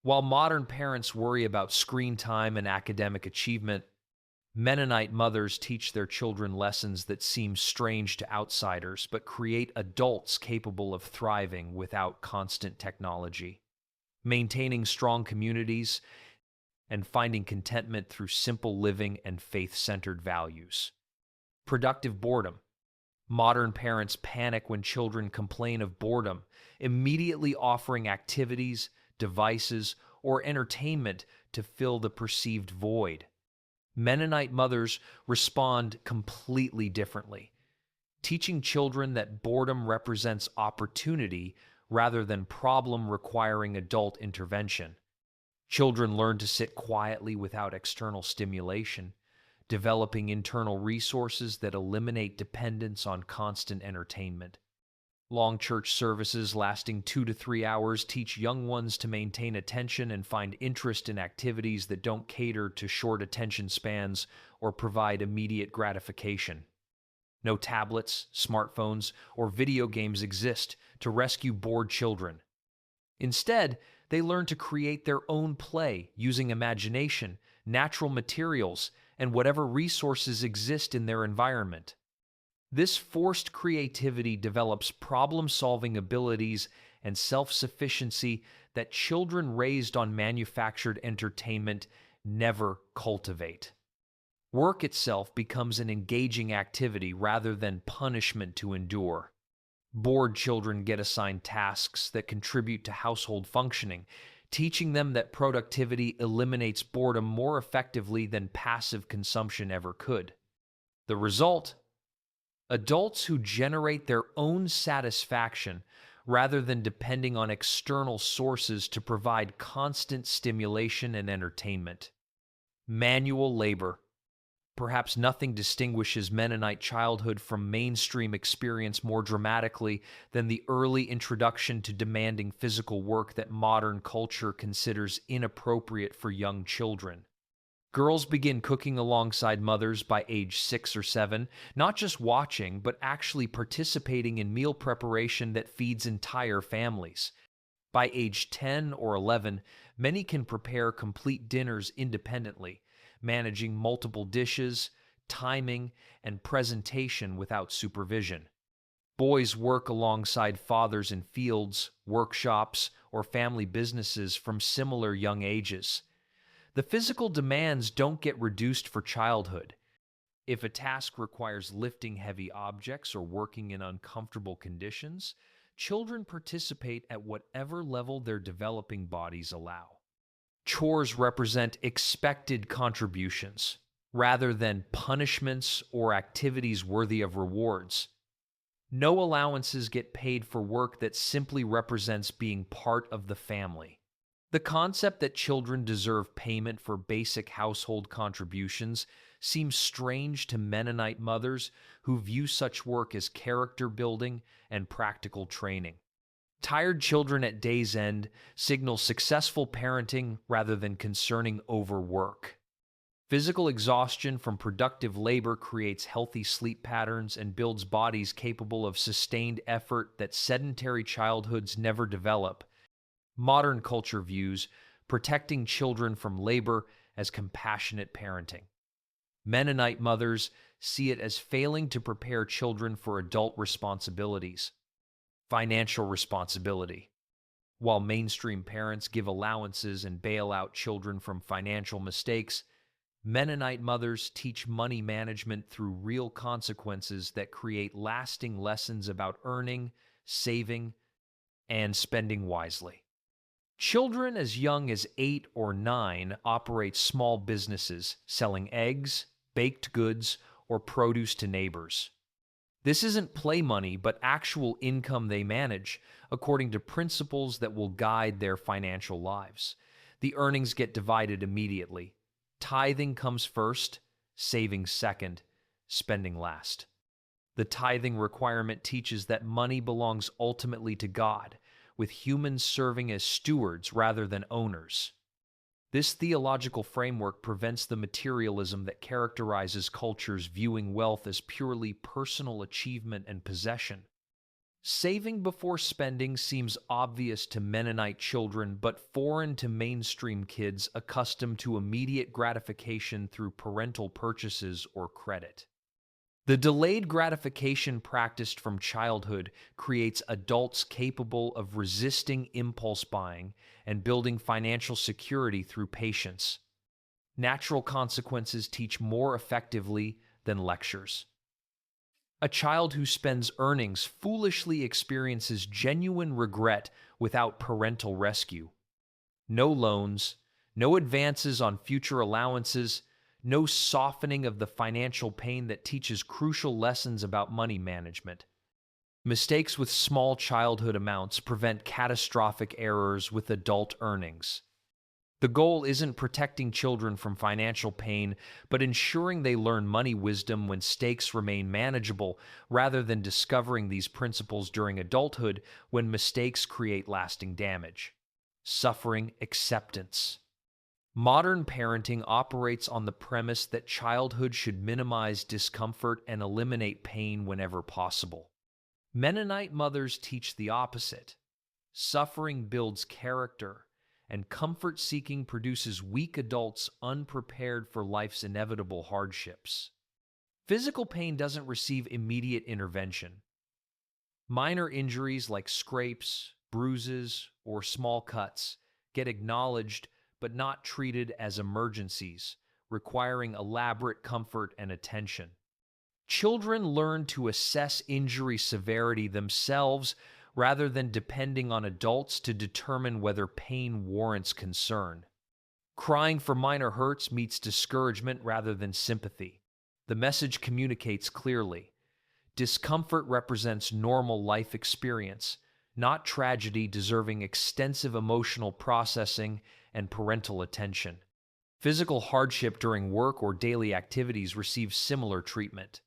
While modern parents worry about screen time and academic achievement, Mennonite mothers teach their children lessons that seem strange to outsiders but create adults capable of thriving without constant technology. Maintaining strong communities and finding contentment through simple living and faith-centered values. Productive boredom. Modern parents panic when children complain of boredom, immediately offering activities, devices, or entertainment to fill the perceived void. Mennonite mothers respond completely differently, teaching children that boredom represents opportunity rather than problem requiring adult intervention. Children learn to sit quietly without external stimulation, developing internal resources that eliminate dependence on constant entertainment. Long church services lasting 2 to 3 hours teach young ones to maintain attention and find interest in activities that don't cater to short attention spans or provide immediate gratification. No tablets, smartphones, or video games exist to rescue bored children. Instead, they learn to create their own play using imagination, natural materials, and whatever resources exist in their environment. This forced creativity develops problem-solving abilities and self-sufficiency that children raised on manufactured entertainment never cultivate. Work itself becomes an engaging activity rather than punishment to endure. Bored children get assigned tasks that contribute to household functioning, teaching them that productivity eliminates boredom more effectively than passive consumption ever could. The result? Adults who generate their own satisfaction rather than depending on external sources to provide constant stimulation and entertainment. Manual labor. Perhaps nothing distinguishes Mennonite childhood from mainstream experience more dramatically than the early introduction to demanding physical work that modern culture considers inappropriate for young children. Girls begin cooking alongside mothers by age 6 or 7, not just watching, but actually participating in meal preparation that feeds entire families. By age 10 or 11, many can prepare complete dinners independently, managing multiple dishes, timing, and presentation without supervision. Boys work alongside fathers in fields, workshops, or family businesses from similar young ages. The physical demands don't get reduced for childhood. If a task requires lifting heavy objects or working in uncomfortable conditions, children participate at whatever level their developing bodies allow. Chores represent expected contributions, rather than punishments or activities worthy of rewards. No allowances get paid for work that simply represents being part of the family. The concept that children deserve payment for basic household contributions seems strange to Mennonite mothers who view such work as character building and practical training. Tired children at day's end signal successful parenting rather than concerning overwork. Physical exhaustion from productive labor creates healthy sleep patterns and builds bodies capable of sustained effort that sedentary childhoods never develop. Modern culture views protecting children from labor as compassionate parenting. Mennonite mothers see it as failing to prepare children for adult responsibilities. Financial responsibility. While mainstream parents give allowances and bail out children from financial mistakes, Mennonite mothers teach money management through real consequences that create lasting lessons about earning, saving, and spending wisely. Children as young as 8 or 9 operate small businesses selling eggs, baked goods, or produce to neighbors. This isn't play money, but actual income they manage, according to principles that will guide their financial lives. The earnings get divided immediately. Tithing comes first, saving second, spending last. The tithing requirement teaches that money belongs ultimately to God, with humans serving as stewards rather than owners. This theological framework prevents the materialism that characterizes cultures viewing wealth as purely personal achievement and possession. Saving before spending seems obvious to Mennonite children, but foreign to mainstream kids accustomed to immediate gratification through parental purchases or credit. The delayed gratification practiced from childhood creates adults capable of resisting impulse buying and building financial security through patience. Natural consequences teach more effectively than lectures. A child who spends earnings foolishly experiences genuine regret without parental rescue. No loans, no advances on future allowances, no softening of the financial pain that teaches crucial lessons about money management. Mistakes with small childhood amounts prevent catastrophic errors with adult earnings. The goal isn't protecting children from financial pain, but ensuring they learn money wisdom when stakes remain manageable, rather than discovering these principles during adulthood when mistakes create lasting damage. Suffering acceptance. Modern parenting operates on the premise that childhood should minimize discomfort and eliminate pain whenever possible. Mennonite mothers teach the opposite. Suffering builds character, and comfort-seeking produces weak adults unprepared for life's inevitable hardships. Physical pain doesn't receive immediate intervention. Minor injuries like scrapes, bruises, or small cuts get acknowledged but not treated as emergencies, requiring elaborate comfort and attention. Children learn to assess injury severity themselves rather than depending on adults to determine whether pain warrants concern. Crying for minor hurts meets discouragement rather than sympathy. The message communicates clearly. Discomfort represents normal life experience, not tragedy deserving extensive emotional processing and parental attention. Physical hardship during work or daily activities receives similar treatment.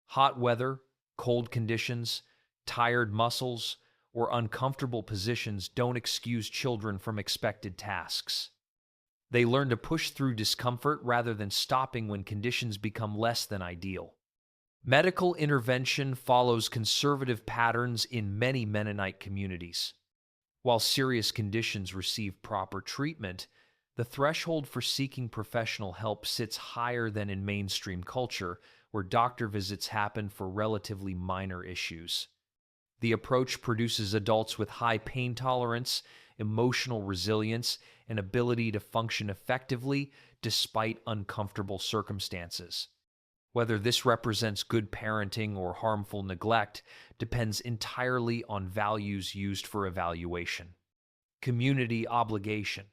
Hot weather, cold conditions, tired muscles, or uncomfortable positions don't excuse children from expected tasks. They learn to push through discomfort rather than stopping when conditions become less than ideal. Medical intervention follows conservative patterns in many Mennonite communities. While serious conditions receive proper treatment, the threshold for seeking professional help sits higher than in mainstream culture, where doctor visits happen for relatively minor issues. The approach produces adults with high pain tolerance, emotional resilience, and ability to function effectively despite uncomfortable circumstances. Whether this represents good parenting or harmful neglect depends entirely on values used for evaluation. Community obligation.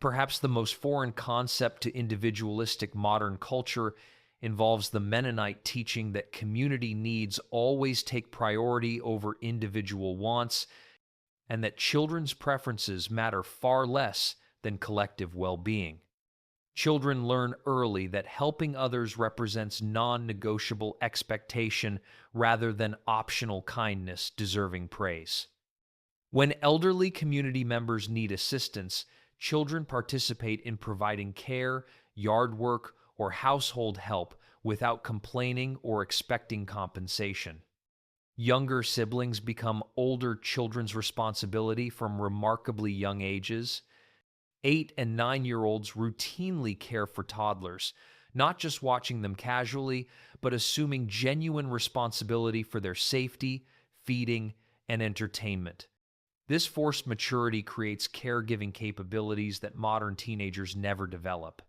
Perhaps the most foreign concept to individualistic modern culture involves the Mennonite teaching that community needs always take priority over individual wants, and that children's preferences matter far less than collective well-being. Children learn early that helping others represents non-negotiable expectation rather than optional kindness deserving praise. When elderly community members need assistance, children participate in providing care, yard work, or household help without complaining or expecting compensation. Younger siblings become older children's responsibility from remarkably young ages. 8- and 9-year-olds routinely care for toddlers, not just watching them casually, but assuming genuine responsibility for their safety, feeding, and entertainment. This forced maturity creates caregiving capabilities that modern teenagers never develop.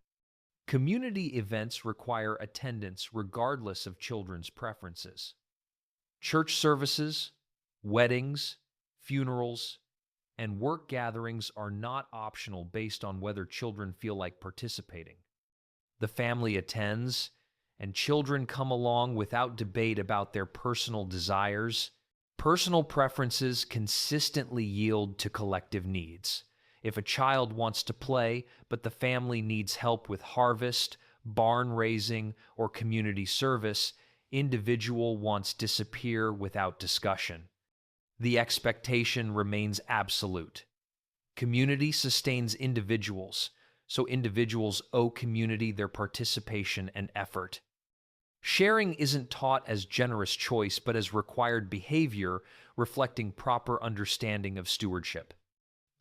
Community events require attendance regardless of children's preferences. Church services, weddings, funerals, and work gatherings are not optional based on whether children feel like participating. The family attends, and children come along without debate about their personal desires. Personal preferences consistently yield to collective needs. If a child wants to play, but the family needs help with harvest, barn raising, or community service, individual wants disappear without discussion. The expectation remains absolute. Community sustains individuals, so individuals owe community their participation and effort. Sharing isn't taught as generous choice, but as required behavior, reflecting proper understanding of stewardship.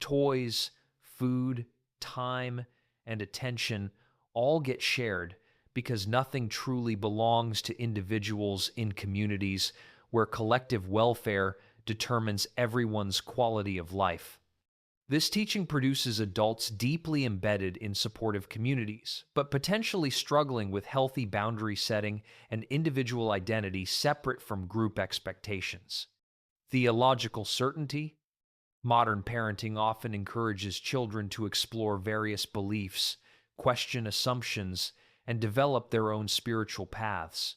Toys, food, time, and attention all get shared because nothing truly belongs to individuals in communities where collective welfare determines everyone's quality of life. This teaching produces adults deeply embedded in supportive communities, but potentially struggling with healthy boundary setting and individual identity separate from group expectations. Theological certainty. Modern parenting often encourages children to explore various beliefs, question assumptions, and develop their own spiritual paths.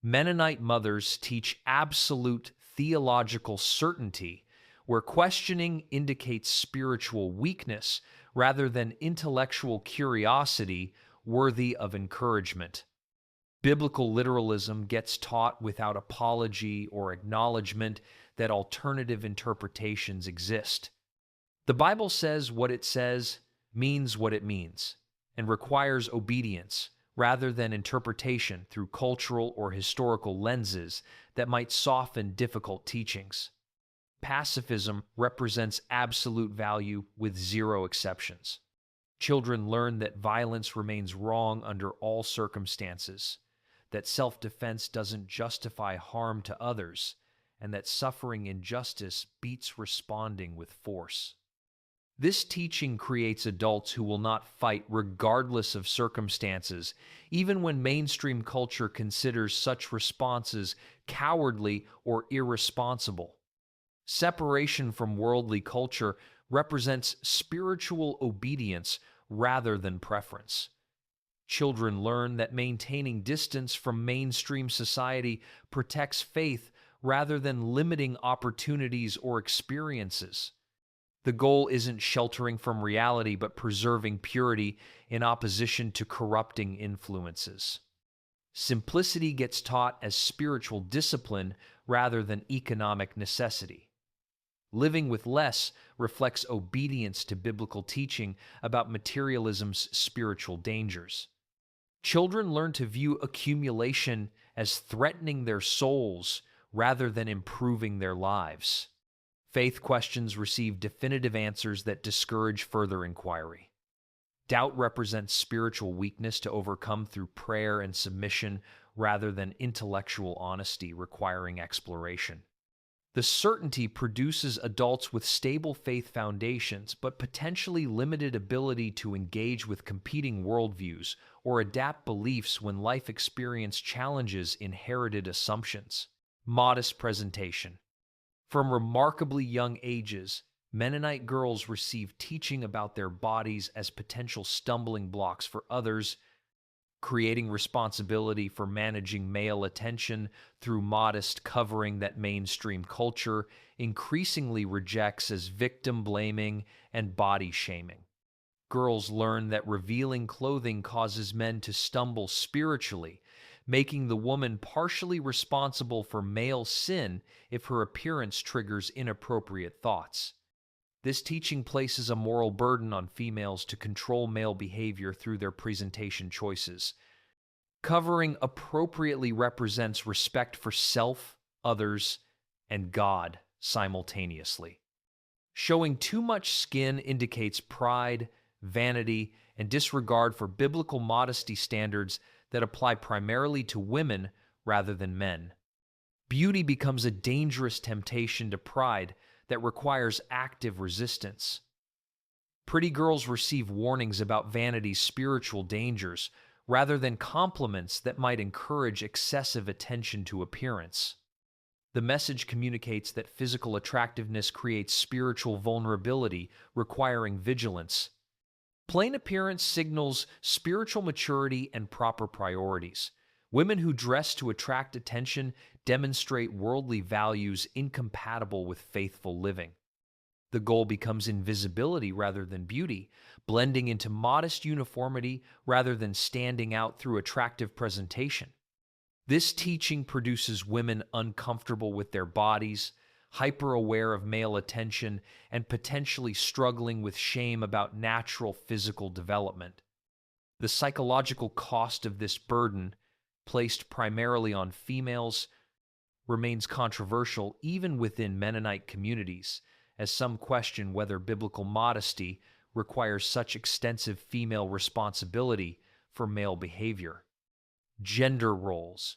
Mennonite mothers teach absolute theological certainty, where questioning indicates spiritual weakness rather than intellectual curiosity worthy of encouragement. Biblical literalism gets taught without apology or acknowledgement that alternative interpretations exist. The Bible says what it says, means what it means, and requires obedience rather than interpretation through cultural or historical lenses that might soften difficult teachings. Pacifism represents absolute value with zero exceptions. Children learn that violence remains wrong under all circumstances, that self-defense doesn't justify harm to others, and that suffering injustice beats responding with force. This teaching creates adults who will not fight regardless of circumstances, even when mainstream culture considers such responses cowardly or irresponsible. Separation from worldly culture represents spiritual obedience rather than preference. Children learn that maintaining distance from mainstream society protects faith rather than limiting opportunities or experiences. The goal isn't sheltering from reality, but preserving purity in opposition to corrupting influences. Simplicity gets taught as spiritual discipline rather than economic necessity. Living with less reflects obedience to biblical teaching about materialism's spiritual dangers. Children learn to view accumulation as threatening their souls rather than improving their lives. Faith questions receive definitive answers that discourage further inquiry. Doubt represents spiritual weakness to overcome through prayer and submission rather than intellectual honesty requiring exploration. The certainty produces adults with stable faith foundations, but potentially limited ability to engage with competing worldviews or adapt beliefs when life experience challenges inherited assumptions. Modest presentation. From remarkably young ages, Mennonite girls receive teaching about their bodies as potential stumbling blocks for others, creating responsibility for managing male attention through modest covering that mainstream culture increasingly rejects as victim blaming and body shaming. Girls learn that revealing clothing causes men to stumble spiritually, making the woman partially responsible for male sin if her appearance triggers inappropriate thoughts. This teaching places a moral burden on females to control male behavior through their presentation choices. Covering appropriately represents respect for self, others, and God simultaneously. Showing too much skin indicates pride, vanity, and disregard for biblical modesty standards that apply primarily to women rather than men. Beauty becomes a dangerous temptation to pride that requires active resistance. Pretty girls receive warnings about vanity's spiritual dangers rather than compliments that might encourage excessive attention to appearance. The message communicates that physical attractiveness creates spiritual vulnerability, requiring vigilance. Plain appearance signals spiritual maturity and proper priorities. Women who dress to attract attention demonstrate worldly values incompatible with faithful living. The goal becomes invisibility rather than beauty, blending into modest uniformity rather than standing out through attractive presentation. This teaching produces women uncomfortable with their bodies, hyper-aware of male attention, and potentially struggling with shame about natural physical development. The psychological cost of this burden placed primarily on females, remains controversial even within Mennonite communities, as some question whether biblical modesty requires such extensive female responsibility for male behavior. Gender roles.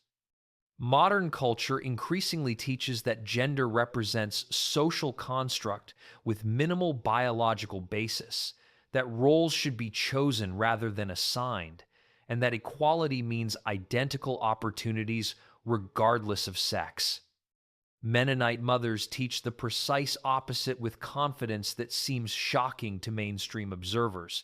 Modern culture increasingly teaches that gender represents social construct with minimal biological basis, that roles should be chosen rather than assigned, and that equality means identical opportunities regardless of sex. Mennonite mothers teach the precise opposite with confidence that seems shocking to mainstream observers.